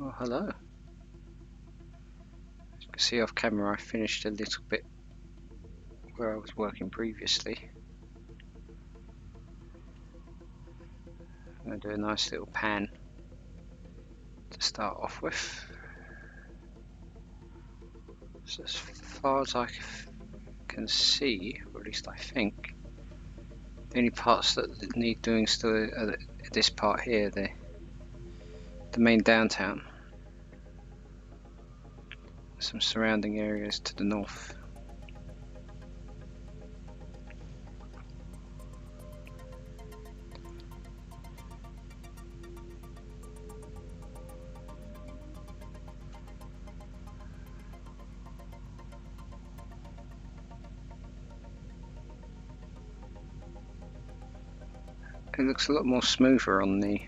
Oh, hello. As you can see off camera, I finished a little bit where I was working previously. I'm going to do a nice little pan to start off with. So as far as I can see, or at least I think, the only parts that need doing still are this part here, the main downtown. Some surrounding areas to the north. It looks a lot more smoother on the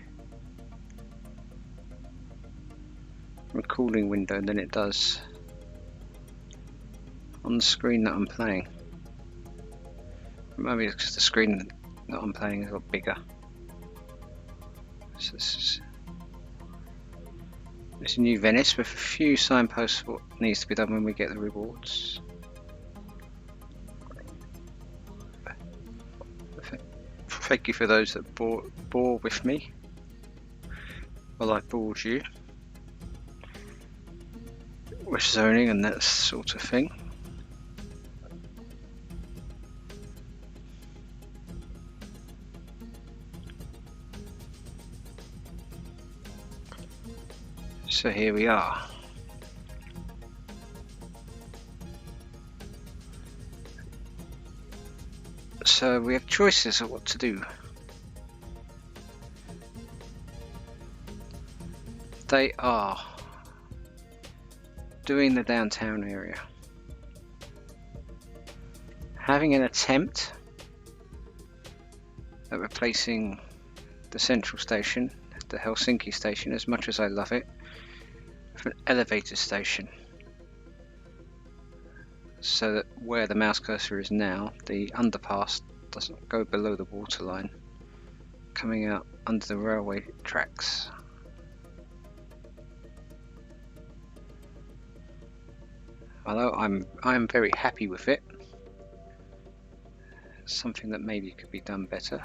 recording window than it does on the screen that I'm playing. Maybe it's because the screen that I'm playing is a lot bigger. So this is New Venice with a few signposts for what needs to be done when we get the rewards. Thank you for those that bore with me while I bored you with zoning and that sort of thing. So here we are. So we have choices of what to do. They are doing the downtown area, having an attempt at replacing the central station, the Helsinki station, as much as I love it, with an elevator station. So that where the mouse cursor is now, the underpass doesn't go below the waterline, coming out under the railway tracks. Although I'm very happy with it, something that maybe could be done better.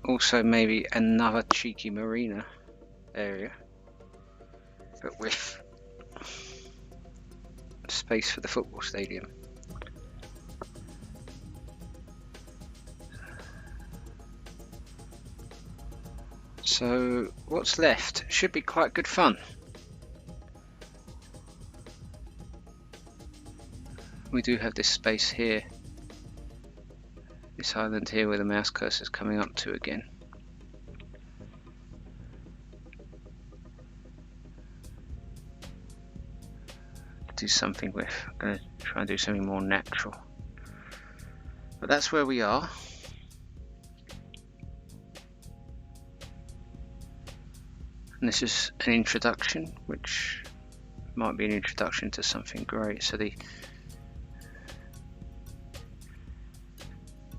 Also maybe another cheeky marina area, but with space for the football stadium. So what's left should be quite good fun. We do have this space here, this island here where the mouse cursor is coming up to again. Do something with, I'm going to try and do something more natural. But that's where we are. And this is an introduction, which might be an introduction to something great. So the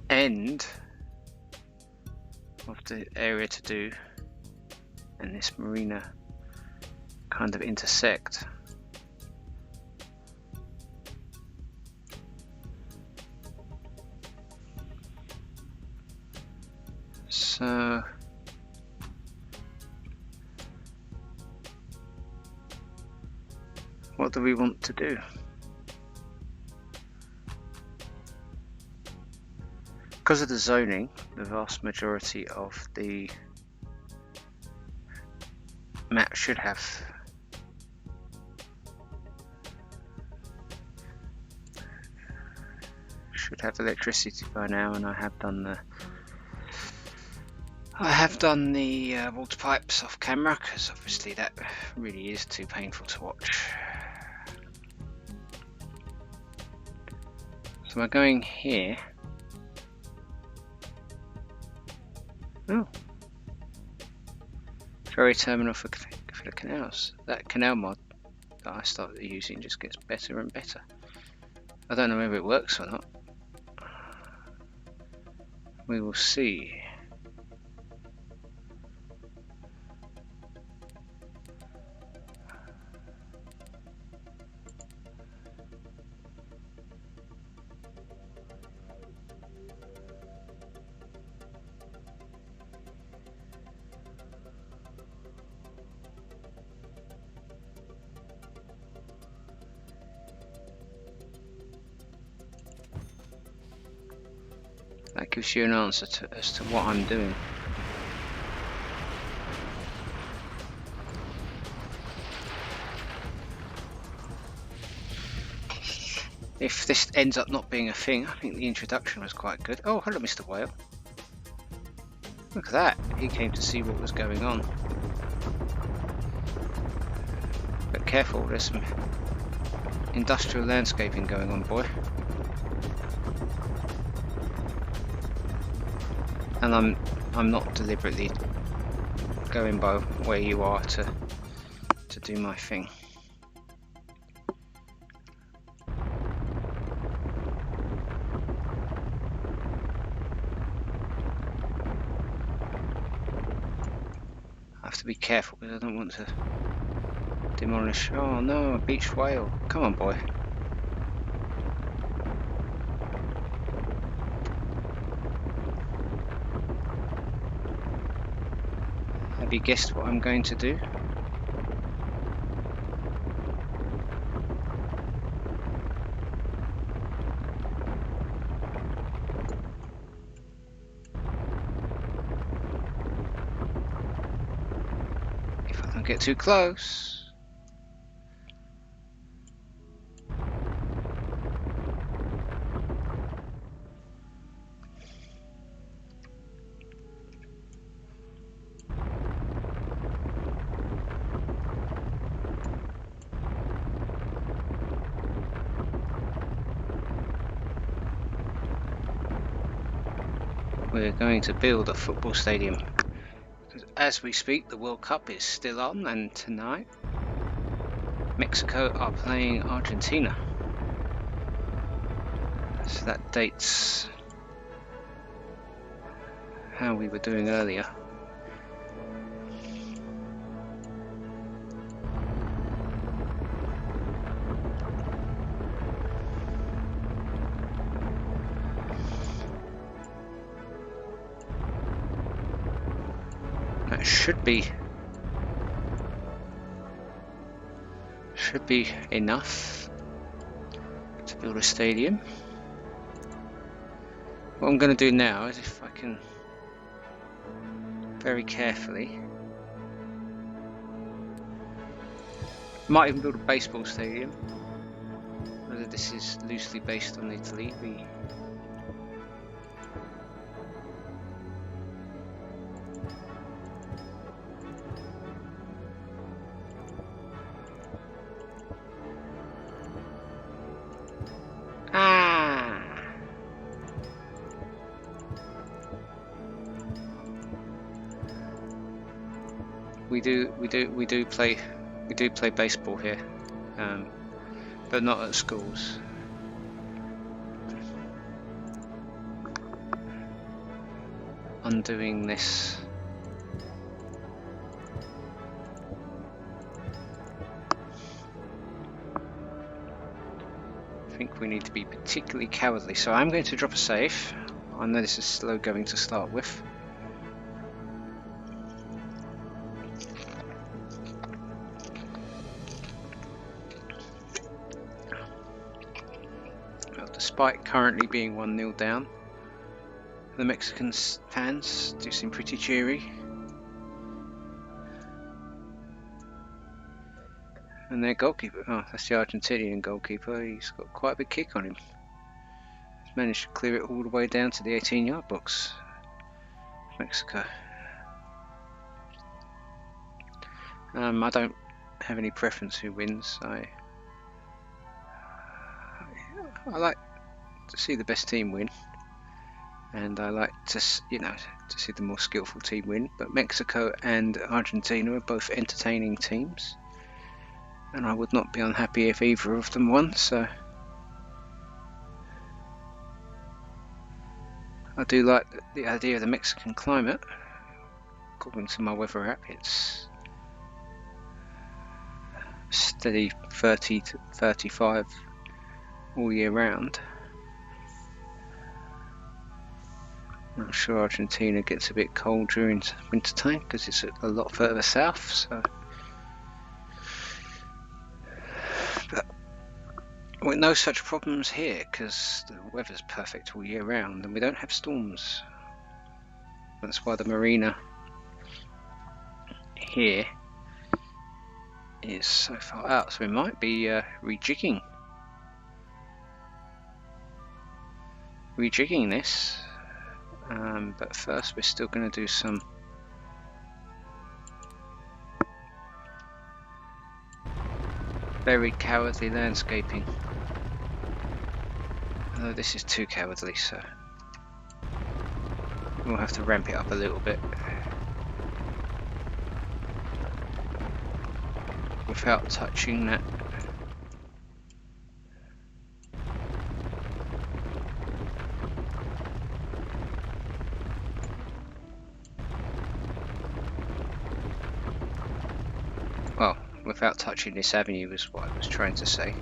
end of the area to do and this marina kind of intersect. So what do we want to do? Because of the zoning, the vast majority of the map should have electricity by now, and I have done the water pipes off camera, because obviously that really is too painful to watch. So we're going here. Oh, ferry terminal for the canals. That canal mod that I started using just gets better and better. I don't know whether it works or not. We will see. that gives you an answer as to what I'm doing. If this ends up not being a thing, I think the introduction was quite good. Oh, hello, Mr. Whale. Look at that. He came to see what was going on. But careful, there's some industrial landscaping going on, boy. And I'm not deliberately going by where you are to do my thing. I have to be careful because I don't want to demolish. Oh no, a beached whale. Come on, boy. Have you guessed what I'm going to do? If I don't get too close. We're going to build a football stadium. As we speak, the World Cup is still on, and tonight Mexico are playing Argentina. So that dates how we were doing earlier. That should be enough to build a stadium. What I'm going to do now is, if I can very carefully, might even build a baseball stadium. Whether this is loosely based on Italy, we do play baseball here, but not at schools. Undoing this. I think we need to be particularly cowardly, so I'm going to drop a save. I know this is slow going to start with. Despite currently being 1-0 down, the Mexican fans do seem pretty cheery. And their goalkeeper, oh, that's the Argentinian goalkeeper, he's got quite a big kick on him. He's managed to clear it all the way down to the 18-yard box. Mexico. I don't have any preference who wins. I like to see the best team win, and I like to see the more skillful team win. But Mexico and Argentina are both entertaining teams, and I would not be unhappy if either of them won. So I do like the idea of the Mexican climate. According to my weather app, it's steady 30 to 35 all year round. I'm sure Argentina gets a bit cold during winter time because it's a lot further south. So, but With no such problems here because the weather's perfect all year round and we don't have storms. That's why the marina here is so far out, so we might be rejigging this, but first we're still going to do some very cowardly landscaping, although this is too cowardly, so we'll have to ramp it up a little bit without touching that. Well, without touching this avenue is what I was trying to say.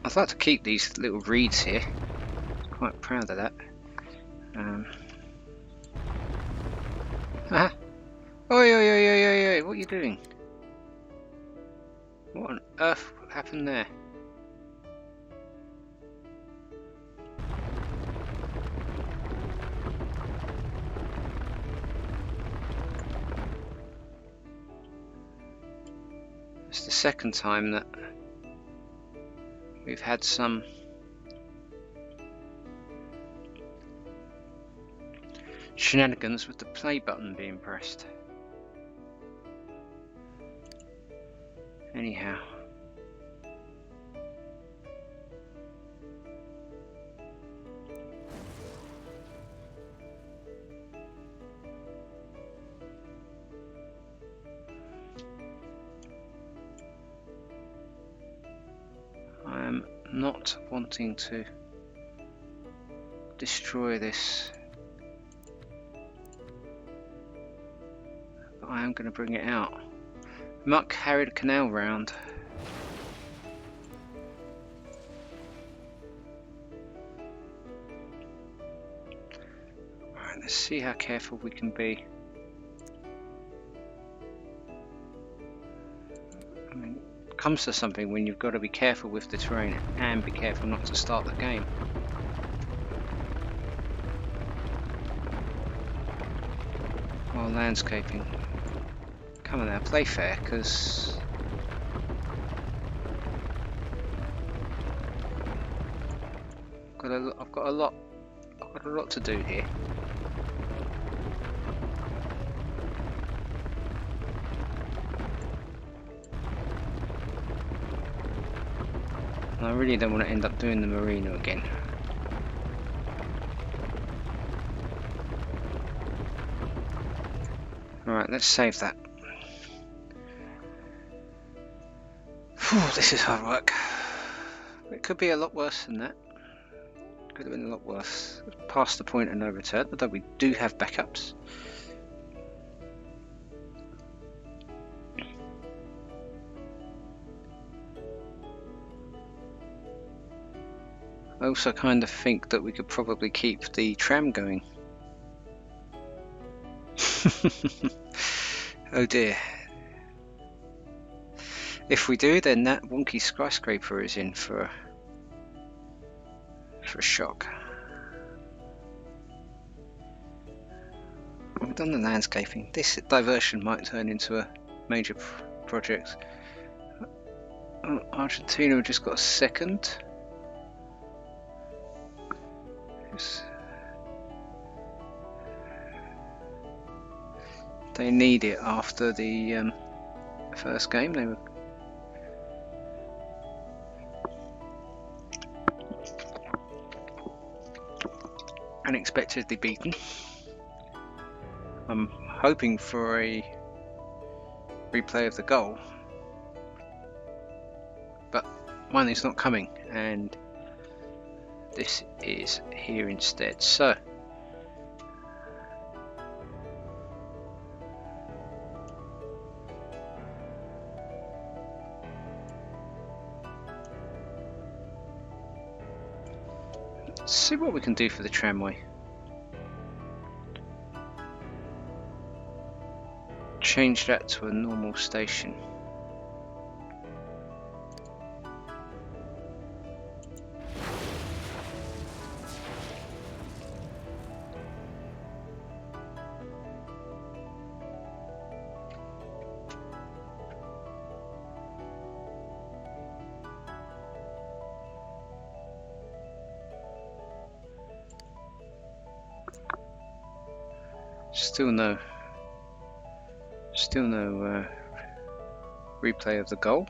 I'd like to keep these little reeds here. I'm quite proud of that. Aha! Oi, oi, oi, oi, oi, oi, what are you doing? What on earth happened there? It's the second time that we've had some shenanigans with the play button being pressed. Anyhow. I am not wanting to destroy this, but I am going to bring it out. I might carry the canal round. Alright, let's see how careful we can be. I mean, it comes to something when you've got to be careful with the terrain and be careful not to start the game. While landscaping. Come on now, play fair, because I've got a lot to do here. And I really don't want to end up doing the marina again. Alright, let's save that. Whew, this is hard work. It could be a lot worse than that. Could have been a lot worse. Past the point of no return, although we do have backups. I also kind of think that we could probably keep the tram going. Oh dear. If we do, then that wonky skyscraper is in for a shock. We've done the landscaping. This diversion might turn into a major project. Oh, Argentina just got a second. They need it after the first game. They were unexpectedly beaten. I'm hoping for a replay of the goal, but one is not coming, and this is here instead. So let's see what we can do for the tramway. change that to a normal station. Still no replay of the goal.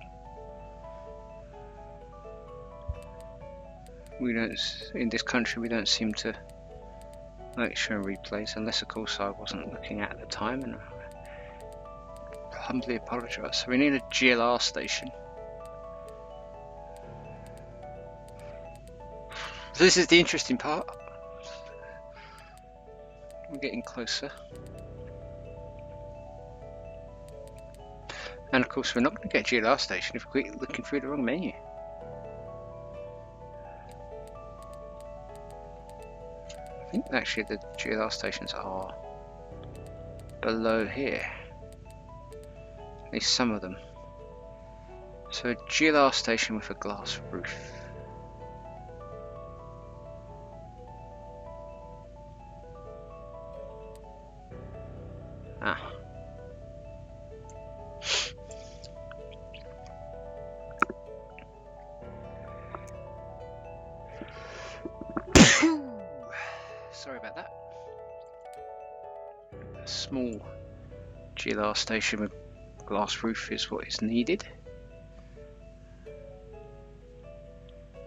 We don't, in this country, we don't seem to like showing replays, unless of course I wasn't looking at the time, and I humbly apologise. So we need a GLR station. So this is the interesting part. We're getting closer. And of course we're not going to get a GLR station if we're looking through the wrong menu. I think actually the GLR stations are below here. At least some of them. So a GLR station with a glass roof. Ah. Sorry about that. A small GLR station with glass roof is what is needed.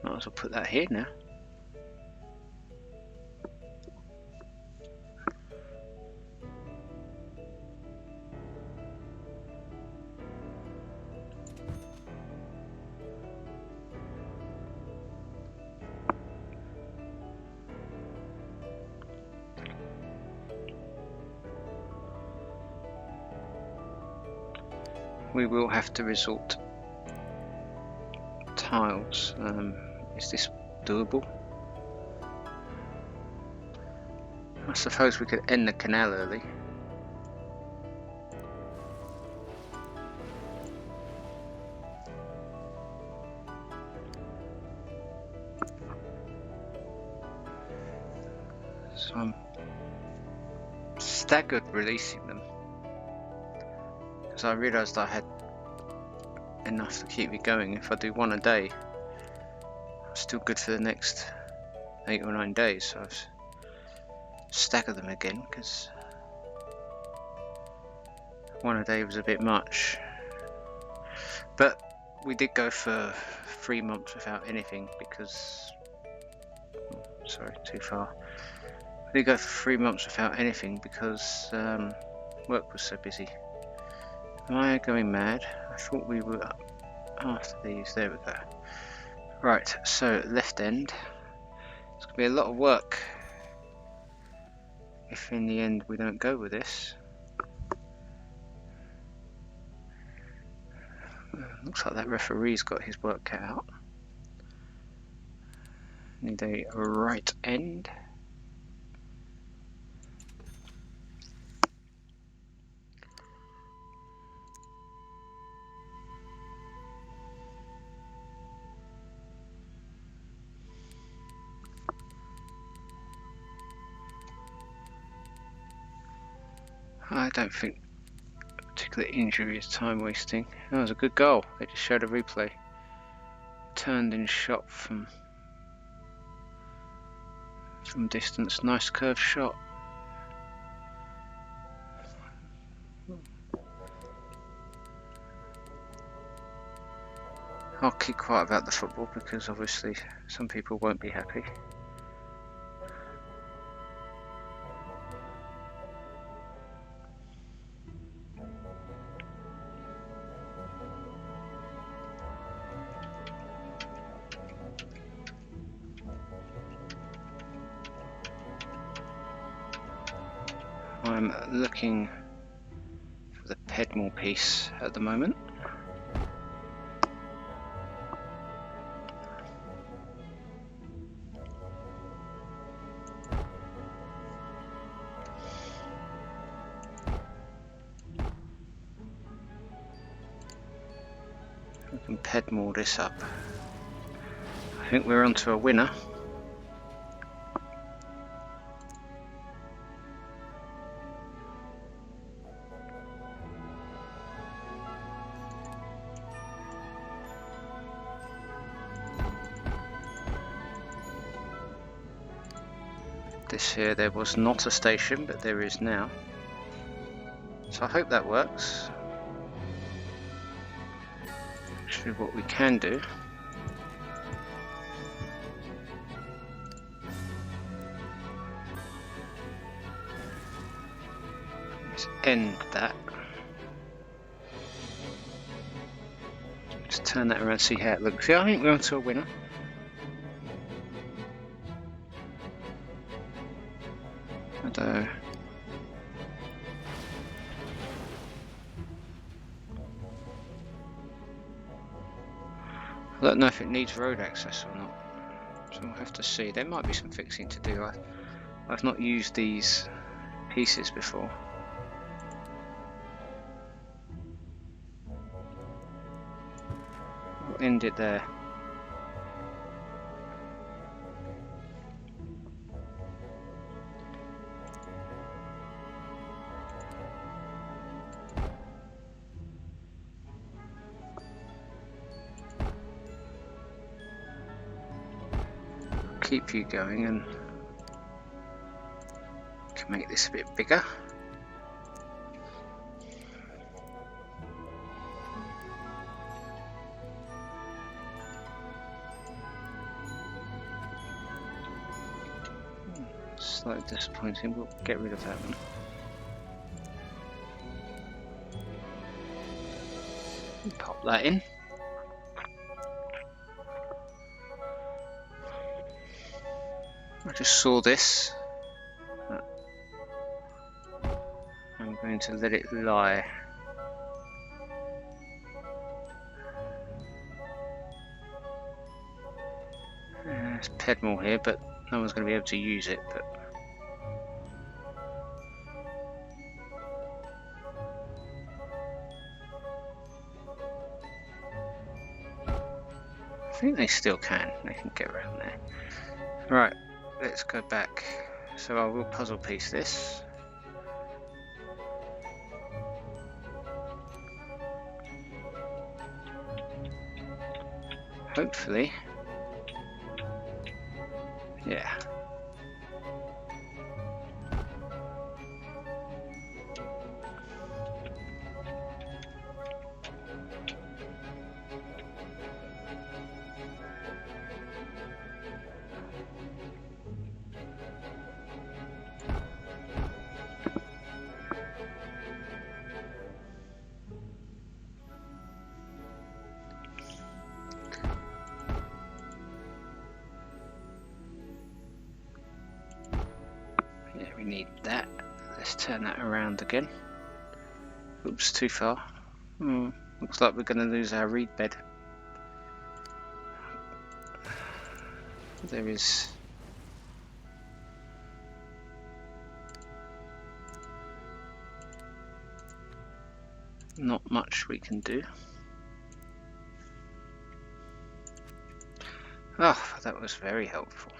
Might as well put that here now. We will have to resort to tiles. Is this doable? I suppose we could end the canal early. So I'm staggered releasing them, because I realised I had enough to keep me going. If I do one a day, I'm still good for the next 8 or 9 days, so I've staggered them again, because one a day was a bit much. But we did go for 3 months without anything, because sorry, too far. We did go for 3 months without anything because work was so busy. Am I going mad? I thought we were up after these. There we go. Right, so left end. It's going to be a lot of work if in the end we don't go with this. Looks like that referee's got his work cut out. Need a right end. I don't think a particular injury is time wasting. That was a good goal. They just showed a replay. Turned and shot from distance. Nice curved shot. I'll keep quiet about the football because obviously some people won't be happy. I'm looking for the Pedmal piece at the moment. and ped more this up. I think we're onto a winner. This here, there was not a station, but there is now. So I hope that works. Actually, what we can do is end that. Just turn that around, see how it looks. Yeah, I think we're onto a winner. I don't know if it needs road access or not, so we'll have to see. There might be some fixing to do. I've not used these pieces before. We'll end it there. Keep you going and can make this a bit bigger. Slightly disappointing, we'll get rid of that one. Pop that in. I just saw this. I'm going to let it lie. There's Pedmal here, but no one's going to be able to use it. But I think they still can. They can get around there. Right, let's go back. So I will puzzle piece this. Hopefully. Yeah. We need that. Let's turn that around again. Oops, too far. Looks like we're going to lose our reed bed. There is not much we can do. Oh, that was very helpful.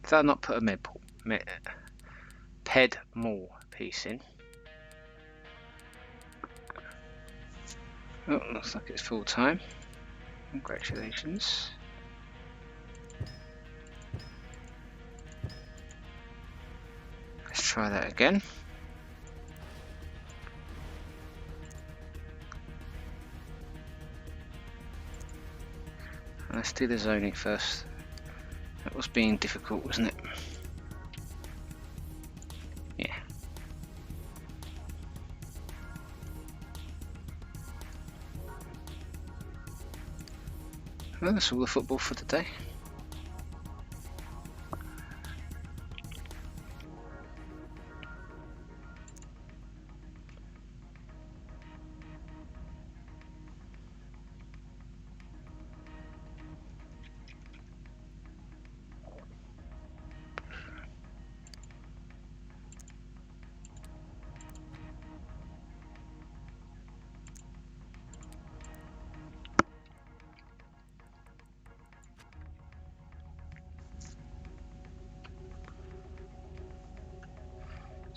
Did I not put a ped more piece in? Oh, looks like it's full time. Congratulations. Let's try that again. Let's do the zoning first. That was being difficult, wasn't it? Yeah. Well, that's all the football for today.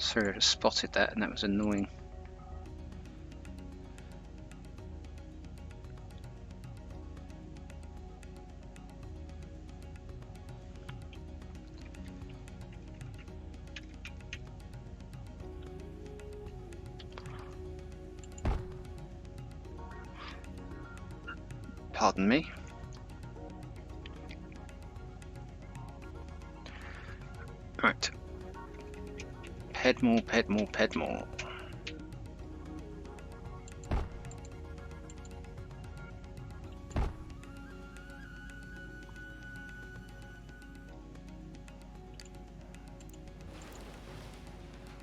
Sorry, I just spotted that and that was annoying. Pardon me. Right. Pedmore, Pedmore, Pedmore.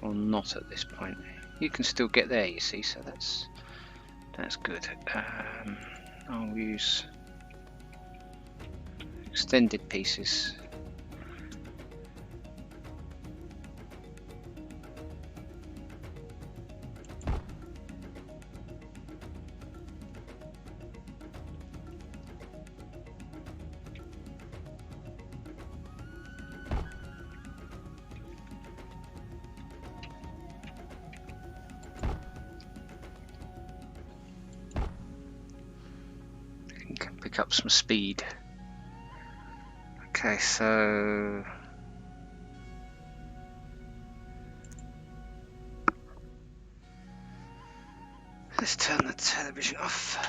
Or not at this point. You can still get there, you see, so that's good. I'll use extended pieces. Pick up some speed. Okay, so let's turn the television off.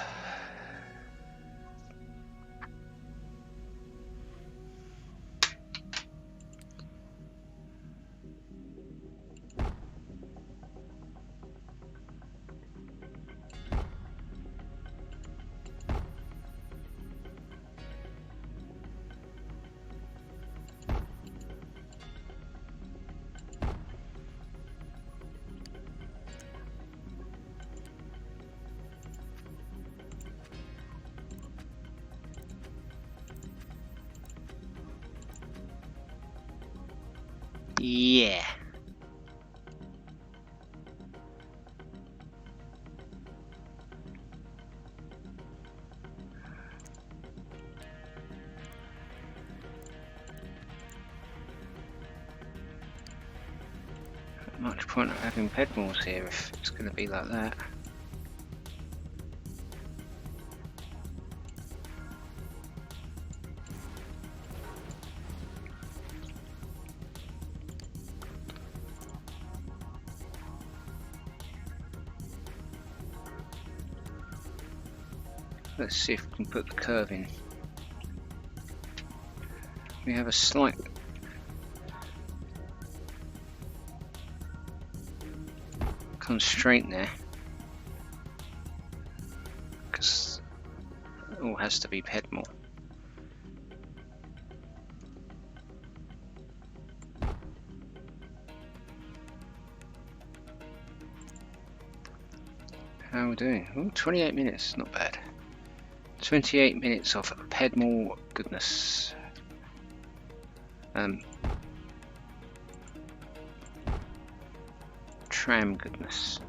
Yeah. Not much point of having Pedmores here if it's going to be like that. Let's see if we can put the curve in. We have a slight constraint there because it all has to be Pedmore. How are we doing? Ooh, 28 minutes, not bad. 28 minutes of Pedmore goodness. Tram goodness.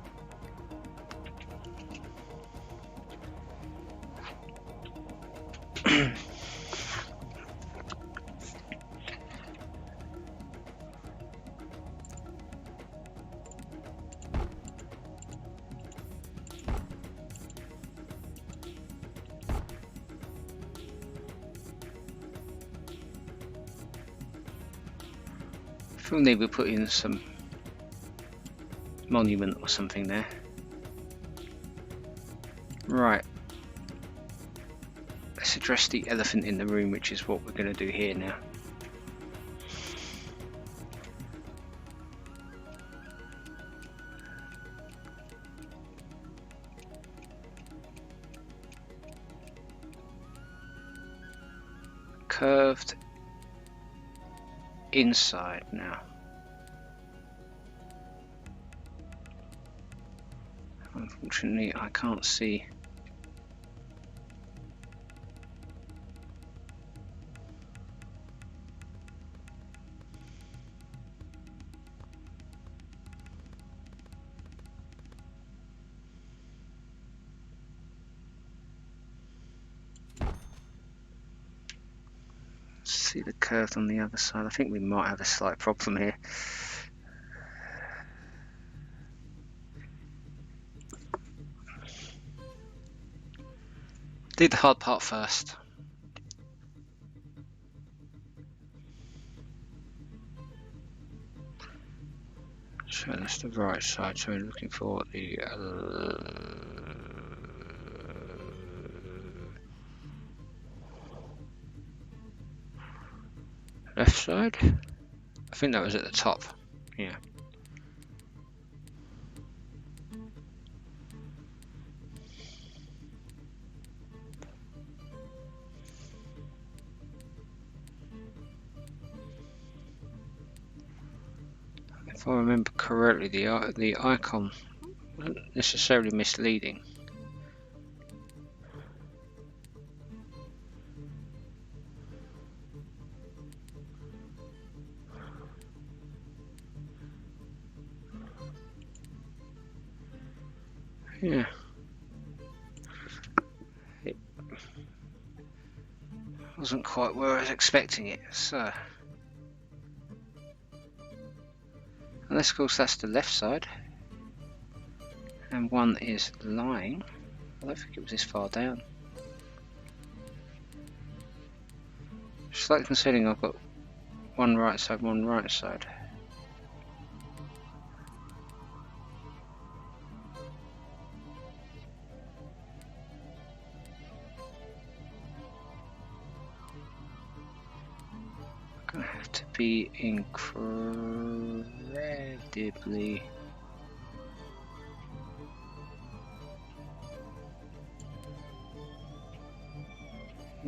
I feel maybe we put in some monument or something there. Right. Let's address the elephant in the room, which is what we're going to do here now. Curved inside now. Unfortunately, I can't see. See the curve on the other side. I think we might have a slight problem here. did the hard part first. So that's the right side, so we're looking for the left side. I think that was at the top, yeah. If I remember correctly, the icon wasn't necessarily misleading. Yeah. It wasn't quite where I was expecting it, so. Unless of course that's the left side. And one is lying. I don't think it was this far down. Slightly considering I've got one right side, one right side. I'm gonna have to be incredibly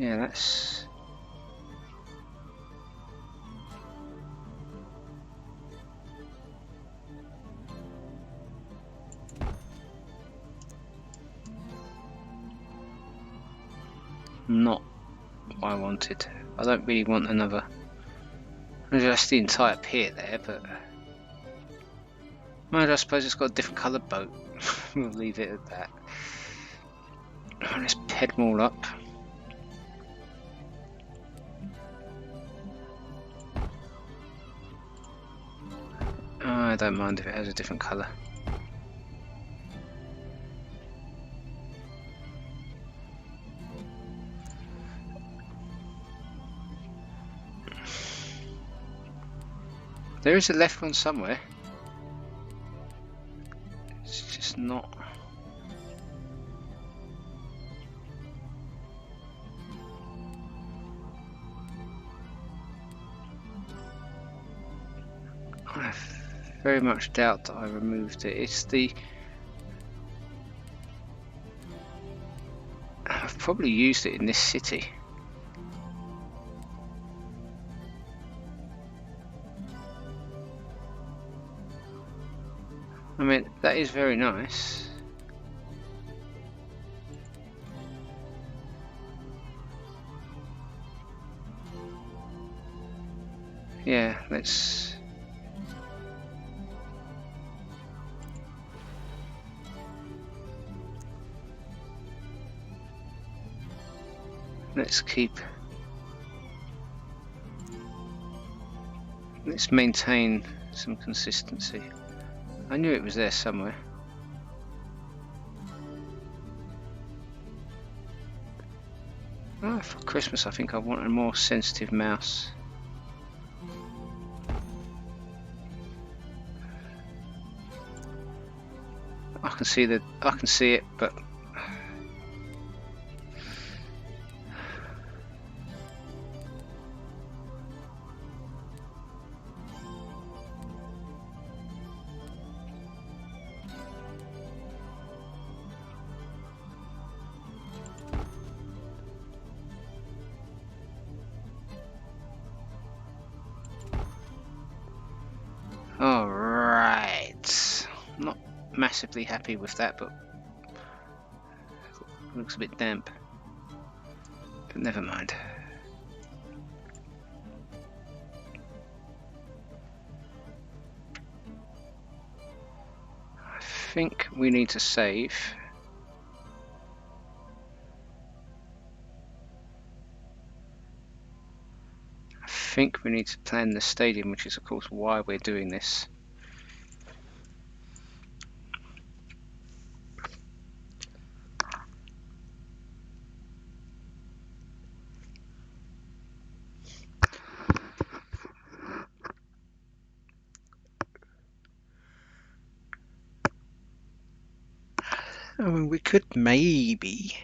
that's not what I wanted. I don't really want another just the entire pier there, but I suppose it's got a different coloured boat. We'll leave it at that. Let's ped them all up. I don't mind if it has a different colour. There is a left one somewhere. It's just not. I very much doubt that I removed it. It's the. I've probably used it in this city. I mean, that is very nice. Yeah, let's let's maintain some consistency. I knew it was there somewhere. Oh, for Christmas I think I want a more sensitive mouse. I can see it, but alright. Not massively happy with that, but it looks a bit damp. But never mind. I think we need to save. I think we need to plan the stadium, which is of course why we're doing this. I mean, we could maybe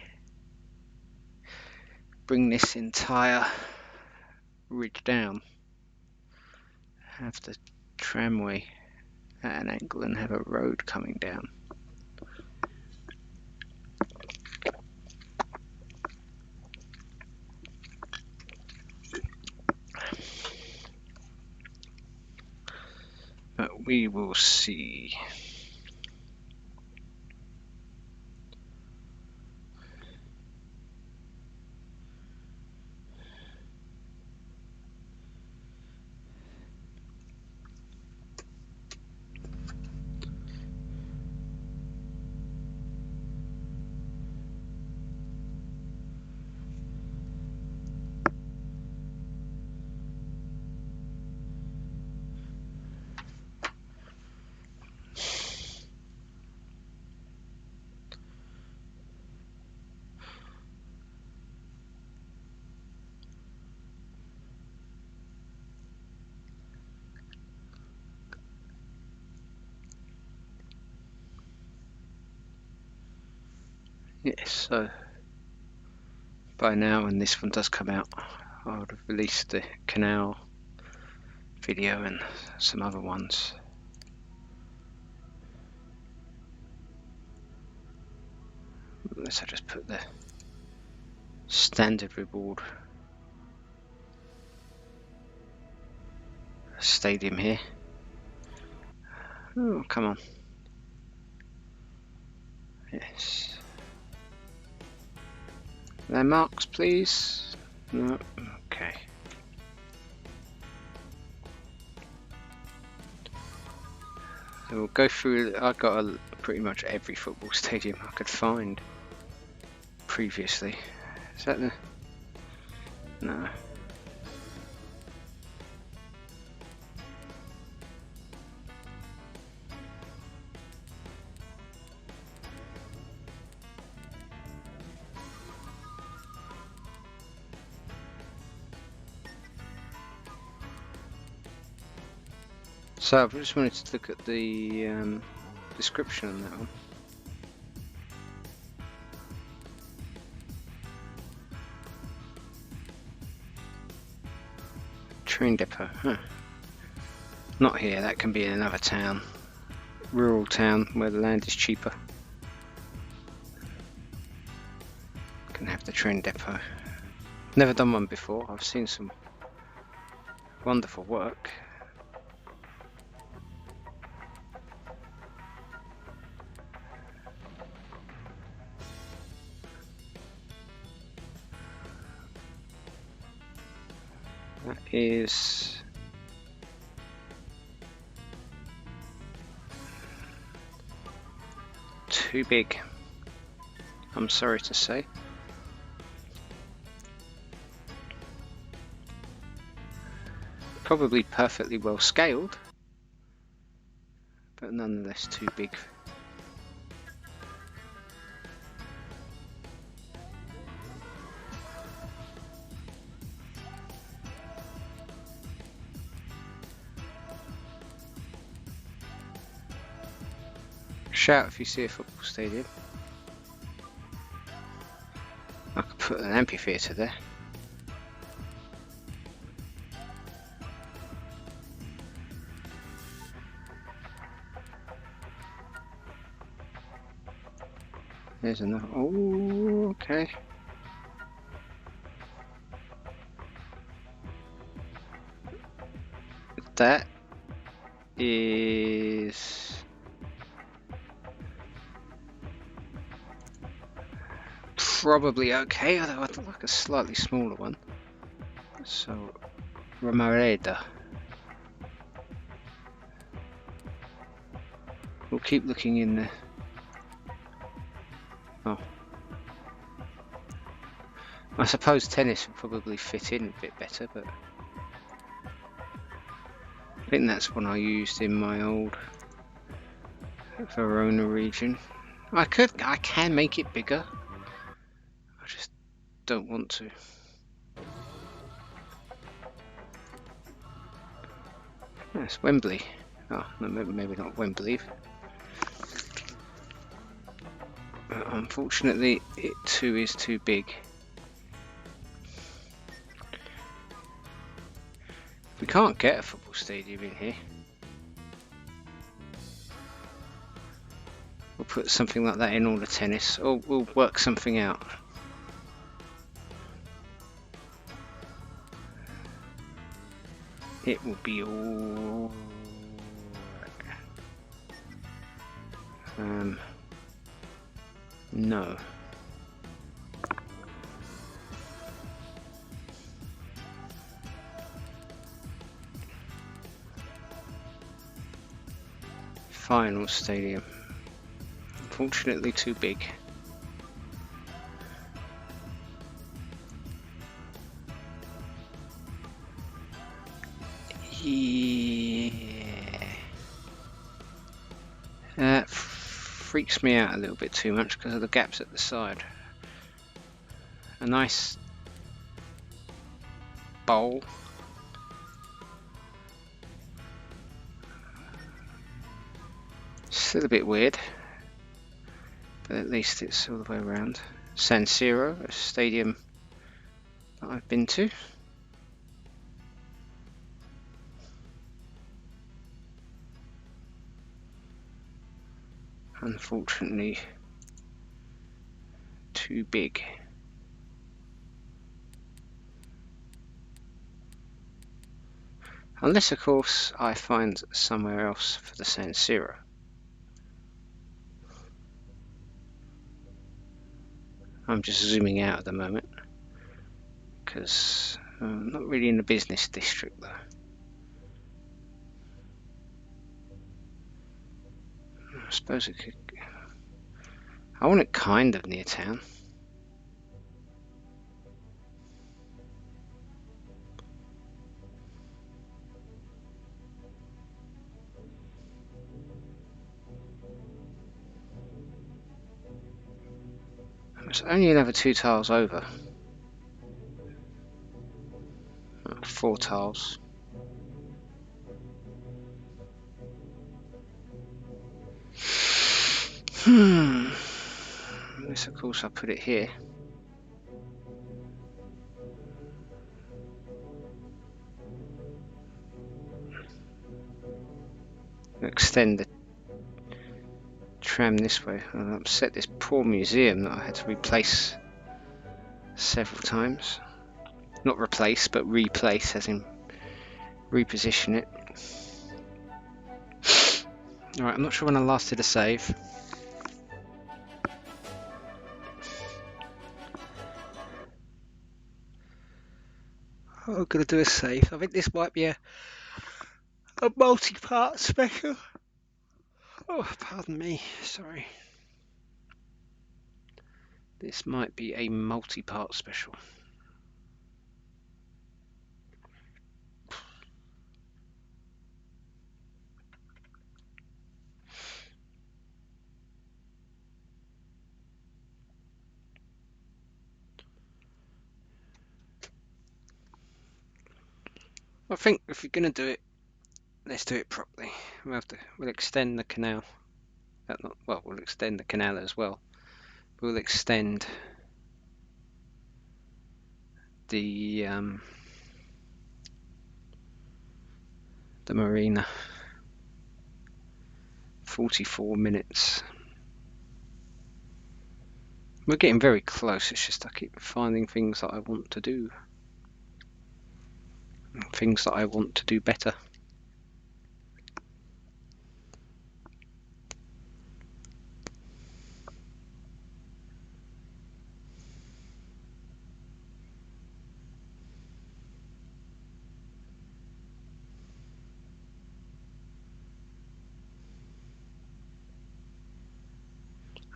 bring this entire ridge down, have the tramway at an angle and have a road coming down. But we will see. Yes, so by now, when this one does come out, I would have released the canal video and some other ones. Let's just put the standard reward stadium here. Oh, come on. Yes. Landmarks, please. No. Okay. So we'll go through. I got pretty much every football stadium I could find previously. Is that the? No. So I just wanted to look at the description on that one. Train depot, huh? Not here, that can be in another town. Rural town where the land is cheaper. Can have the train depot. Never done one before, I've seen some wonderful work. That is too big, I'm sorry to say. Probably perfectly well scaled, but nonetheless too big. Shout if you see a football stadium. I could put an amphitheatre there. There's another. Oh, okay. That is probably okay, although I'd like a slightly smaller one. So, Romareda. We'll keep looking in there. Oh. I suppose tennis would probably fit in a bit better, but I think that's one I used in my old Verona region. I can make it bigger. I just don't want to. Yes, Wembley. Oh, no, maybe not Wembley. Unfortunately, it too is too big. We can't get a football stadium in here. We'll put something like that in all the tennis, or we'll work something out. It will be all... no. Final stadium. Unfortunately too big. Yeah. That freaks me out a little bit too much because of the gaps at the side. A nice bowl. Still a bit weird, but at least it's all the way around. San Siro, a stadium that I've been to. Unfortunately, too big. Unless, of course, I find somewhere else for the San Siro. I'm just zooming out at the moment because I'm not really in the business district though. I suppose it could... I want it kind of near town. It's only another 2 tiles over. 4 tiles. Unless, of course, I put it here. Extend the tram this way. I'll upset this poor museum that I had to replace several times. Not replace, but replace, as in reposition it. Alright, I'm not sure when I last did a save. Oh, I'm gonna do a save. I think this might be a multi-part special. Oh, pardon me, sorry. This might be a multi-part special. I think if you're gonna do it, let's do it properly. We'll extend the canal. We'll extend the canal as well. We'll extend the Marina. 44 minutes. We're getting very close. It's just I keep finding things that I want to do. Things that I want to do better.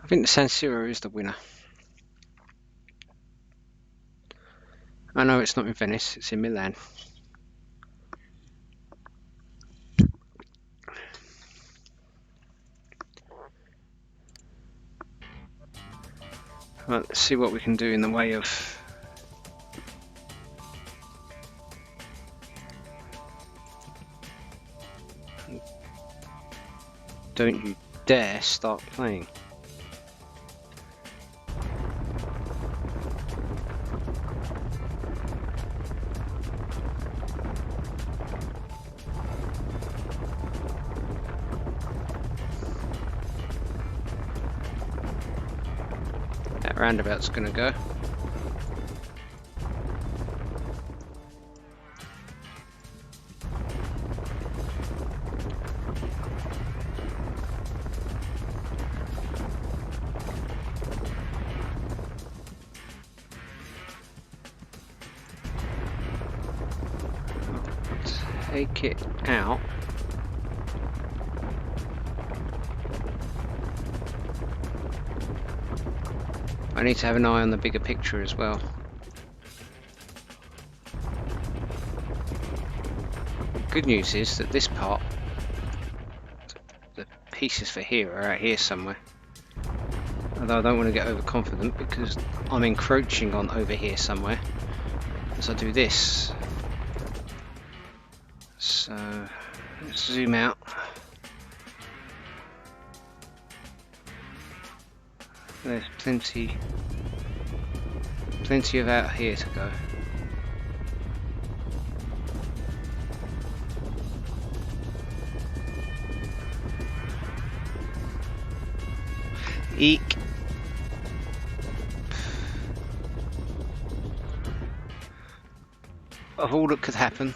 I think the San Siro is the winner. I know it's not in Venice, it's in Milan. Right, let's see what we can do in the way of... Don't you dare start playing. roundabout's going to go. Take it out. I need to have an eye on the bigger picture as well. Good news is that this part, the pieces for here are out here somewhere. Although I don't want to get overconfident because I'm encroaching on over here somewhere as I do this. So let's zoom out. There's plenty of out here to go. Eek. Of all that could happen,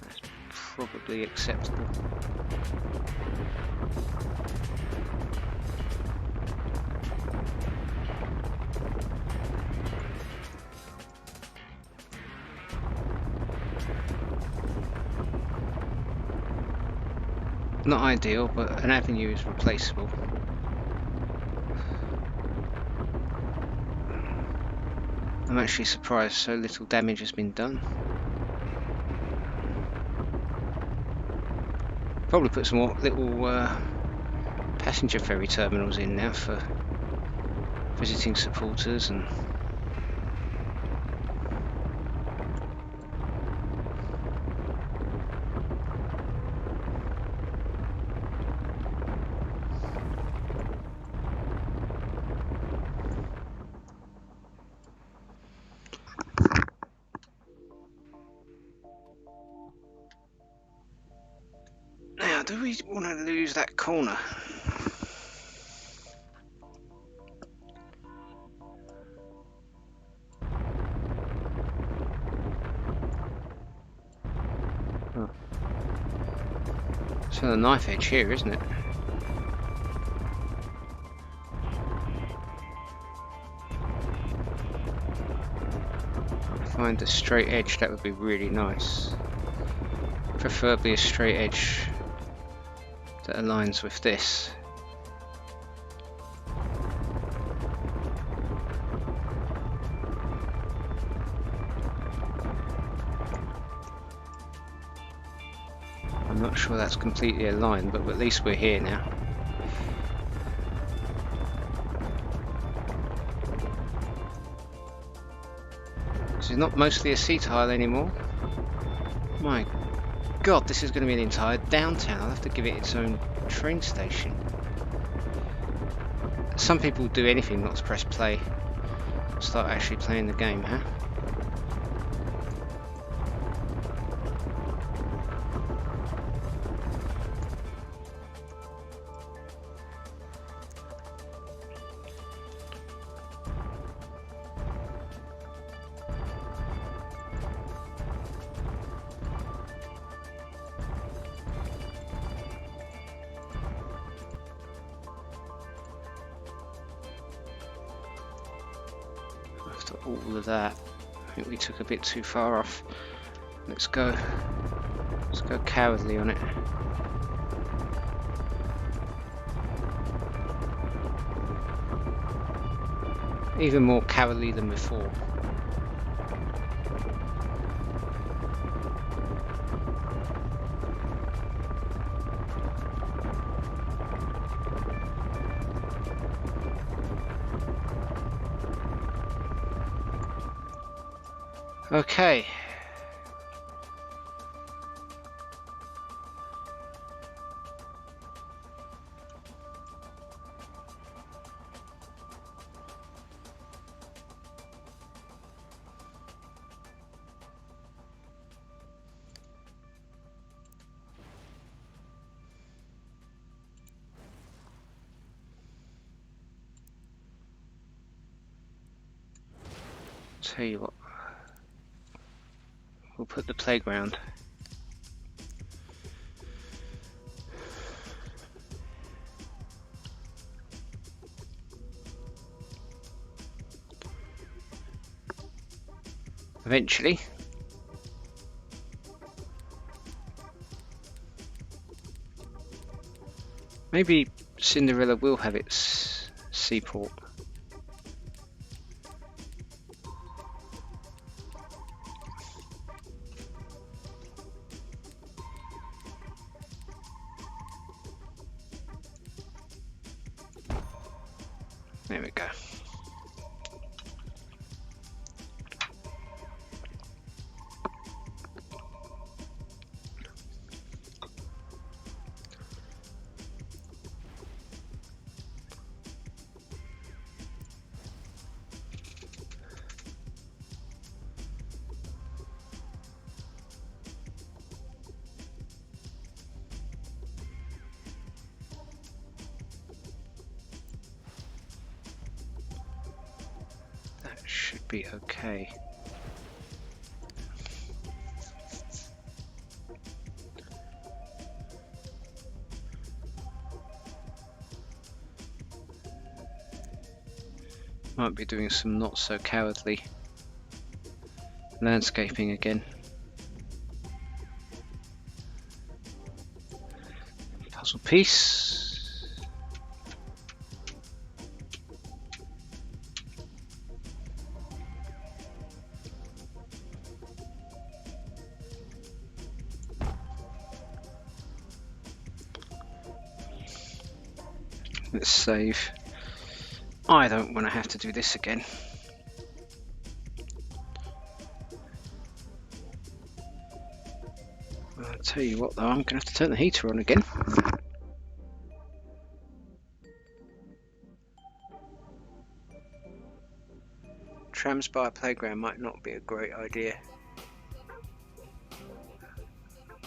that's probably acceptable. Not ideal, but an avenue is replaceable. I'm actually surprised so little damage has been done. Probably put some more little passenger ferry terminals in now for visiting supporters and now, do we want to lose that corner? Oh. It's on the knife edge here, isn't it? Find a straight edge, that would be really nice. Preferably a straight edge that aligns with this. I'm not sure that's completely aligned, but at least we're here now. This is not mostly a sea tile anymore. My God, this is going to be an entire downtown. I'll have to give it its own train station. Some people do anything not to press play. Start actually playing the game, huh? After all of that, I think we took a bit too far off. Let's go cowardly on it. Even more cowardly than before. Okay. Tell you what, we'll put the playground. Eventually. Maybe Cinderella will have its seaport. There we go. Should be okay. Might be doing some not so cowardly landscaping again. Puzzle piece. Let's save. I don't want to have to do this again. I'll tell you what though, I'm going to have to turn the heater on again. Trams by a playground might not be a great idea.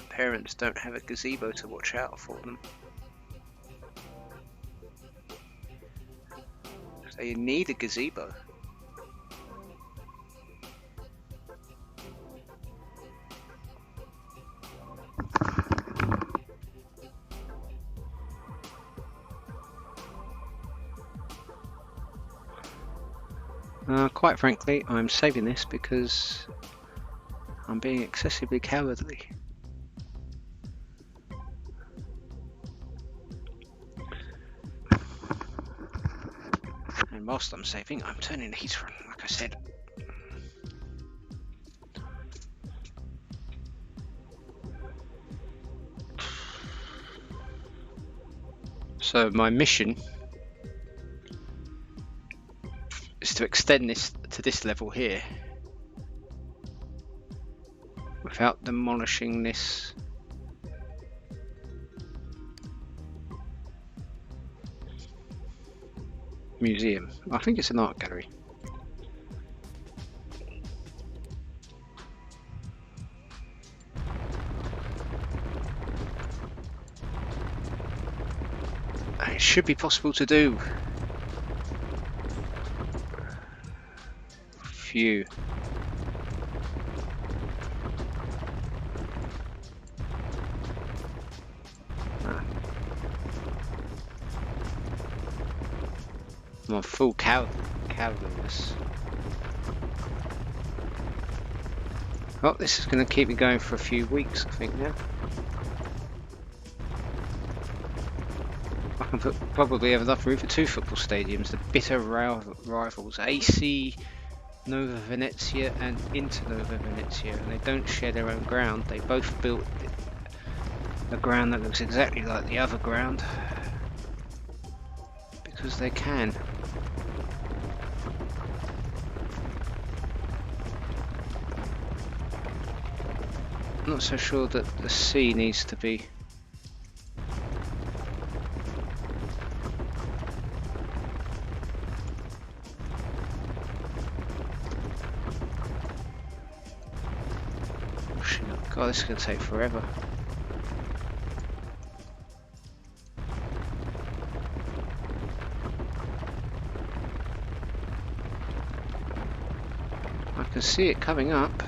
Parents don't have a gazebo to watch out for them. So you need a gazebo. Quite frankly, I'm saving this because I'm being excessively cowardly. And whilst I'm saving, I'm turning the heater on, like I said. So my mission is to extend this to this level here without demolishing this museum. I think it's an art gallery. It should be possible to do. Phew. I'm on full cowardliness. Oh, this is going to keep me going for a few weeks, I think now. I can probably have enough room for 2 football stadiums. The bitter rivals, AC Nova Venezia and Inter Nova Venezia, and they don't share their own ground. They both built a ground that looks exactly like the other ground because they can. I'm not so sure that the sea needs to be God, this is going to take forever. I see it coming up.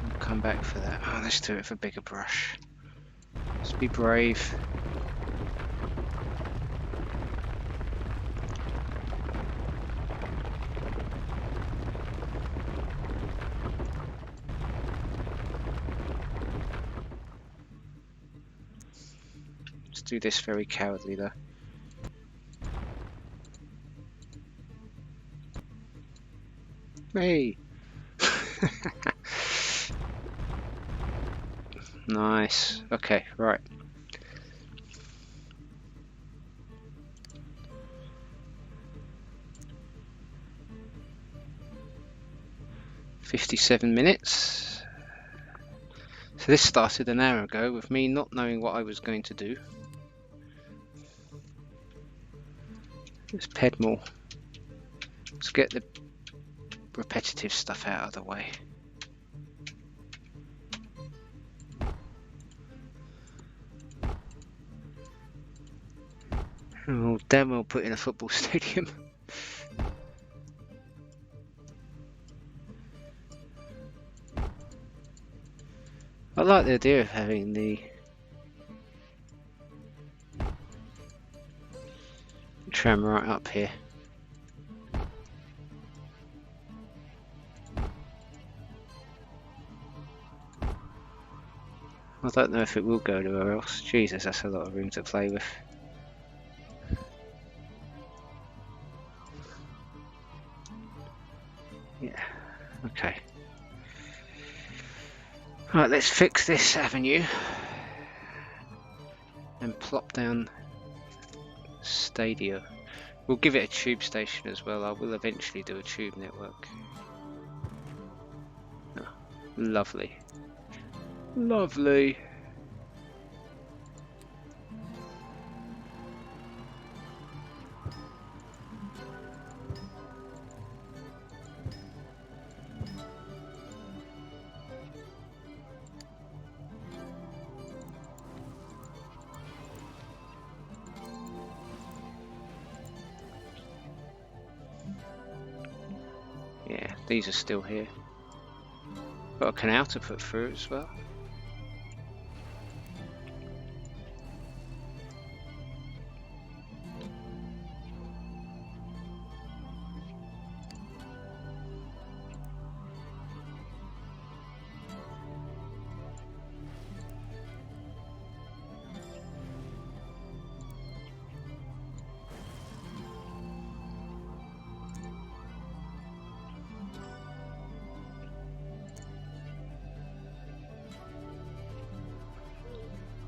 I'll come back for that. Oh, let's do it for bigger brush. Let's be brave. Do this very cowardly though. Hey! Nice. Okay, right. $57. So this started an hour ago with me not knowing what I was going to do. Let's ped more. Let's get the repetitive stuff out of the way. Oh, damn well put in a football stadium. I like the idea of having the tram right up here. I don't know if it will go anywhere else. Jesus, that's a lot of room to play with. Yeah, okay. Right, let's fix this avenue and plop down Stadia. We'll give it a tube station as well. I will eventually do a tube network. Oh, lovely. Lovely. Yeah, these are still here. Got a canal to put through as well.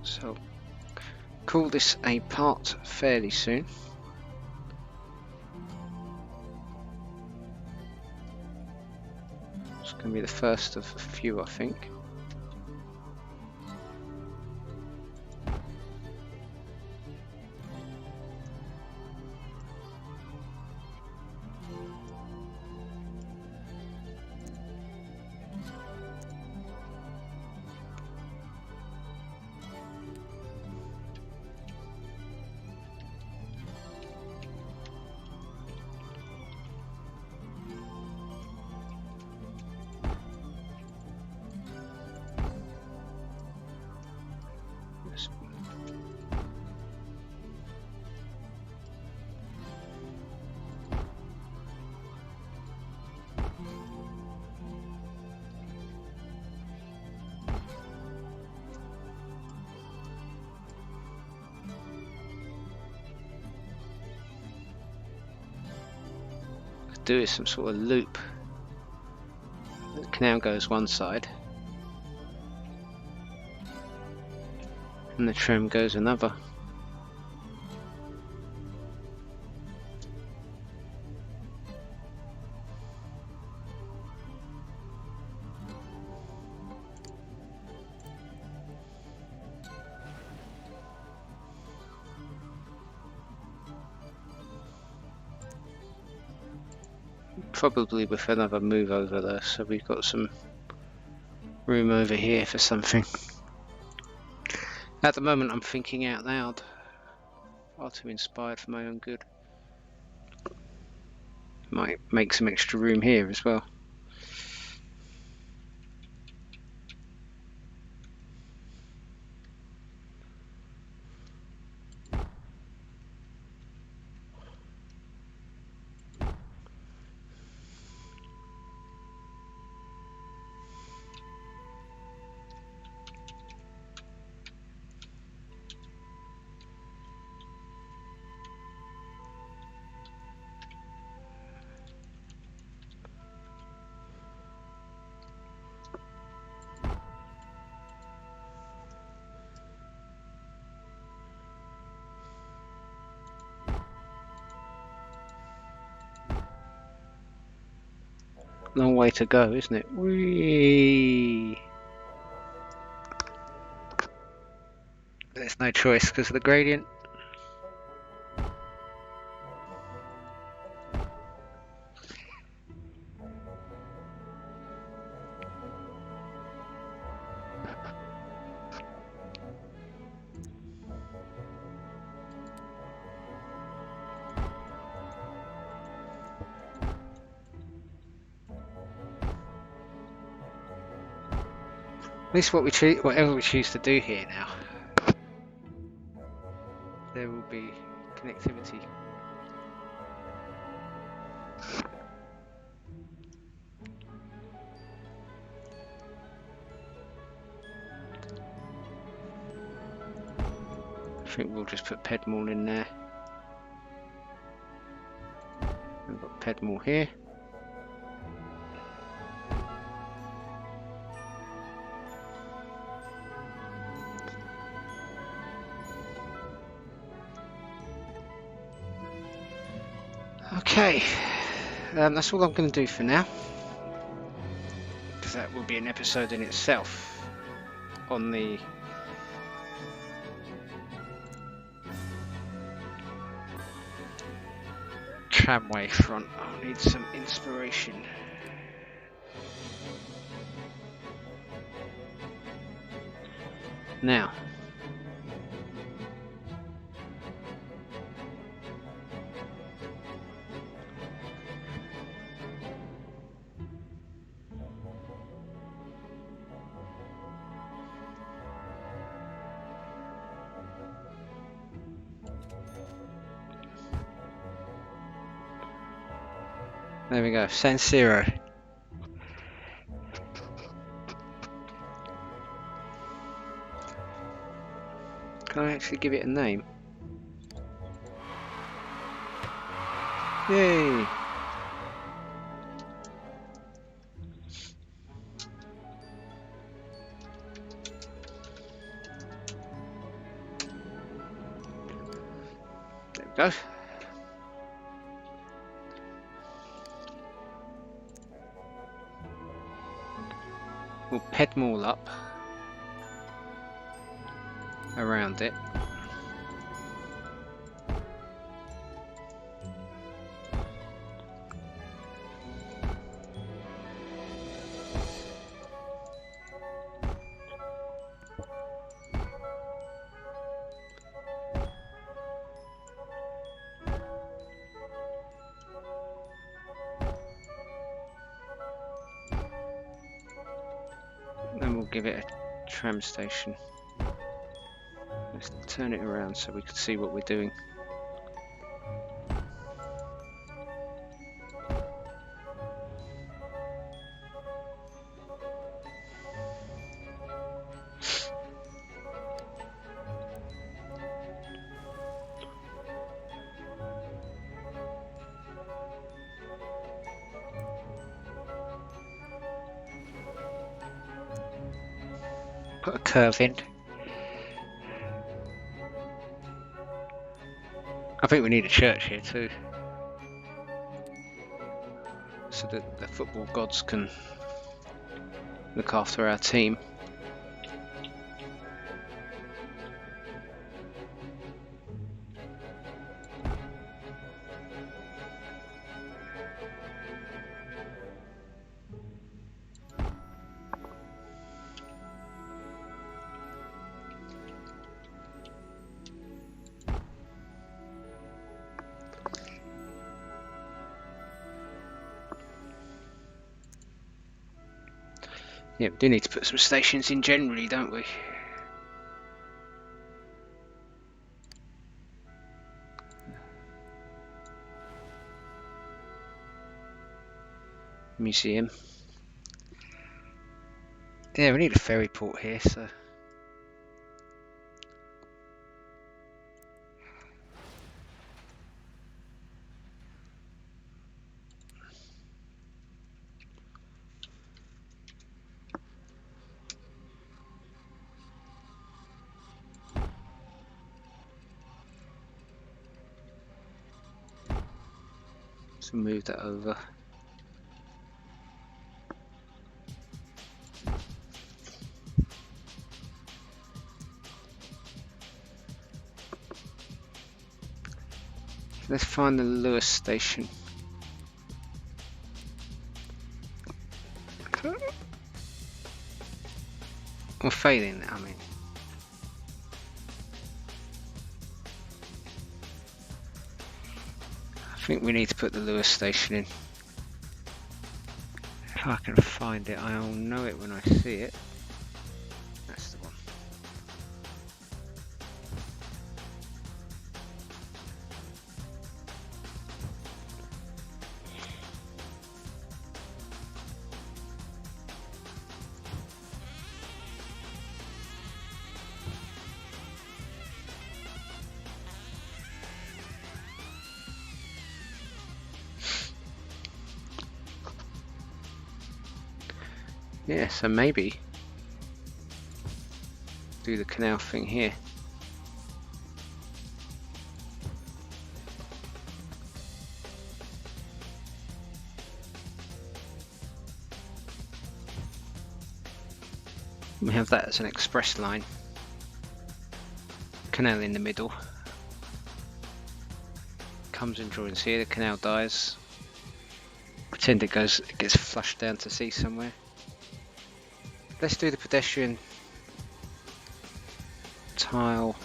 So, call this a part fairly soon. It's going to be the first of a few, I think. Do is some sort of loop. The canal goes one side and the tram goes another. Probably with another move over there, so we've got some room over here for something. At the moment I'm thinking out loud. Far too inspired for my own good. Might make some extra room here as well. Long way to go, isn't it? Whee! There's no choice because of the gradient. At least whatever we choose to do here now, there will be connectivity. I think we'll just put Pedmall in there. We've got Pedmall here. Okay, that's all I'm going to do for now, because that will be an episode in itself on the tramway front. I'll need some inspiration. Now, there we go, San Siro. Can I actually give it a name? Yay! There we go. We'll Pedmall up around it. Then we'll give it a tram station. Let's turn it around so we can see what we're doing. Put a curve in. I think we need a church here too, so that the football gods can look after our team. Yeah, we do need to put some stations in generally, don't we? Museum. Yeah, we need a ferry port here, so. So move that over. Let's find the Lewis station. Or failing that, I mean. I think we need to put the Lewis station in. If I can find it, I'll know it when I see it. That's the one. Yeah, so maybe do the canal thing here. We have that as an express line. Canal in the middle. Comes and joins here, the canal dies. Pretend it gets flushed down to sea somewhere. Let's do the pedestrian tile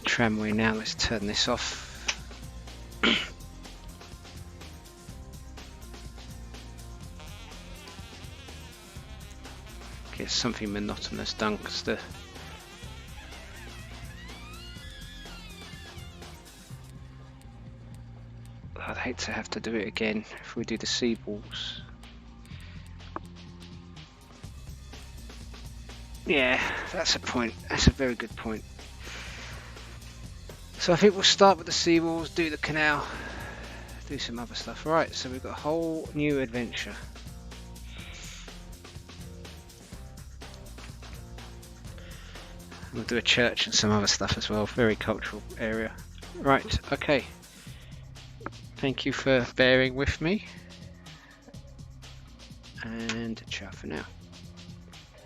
tramway now. Let's turn this off. Get something monotonous done, because I'd hate to have to do it again if we do the seawalls. Yeah, that's a point. That's a very good point. So I think we'll start with the seawalls, do the canal, do some other stuff. Right, so we've got a whole new adventure. We'll do a church and some other stuff as well. Very cultural area. Right, okay. Thank you for bearing with me. And ciao for now.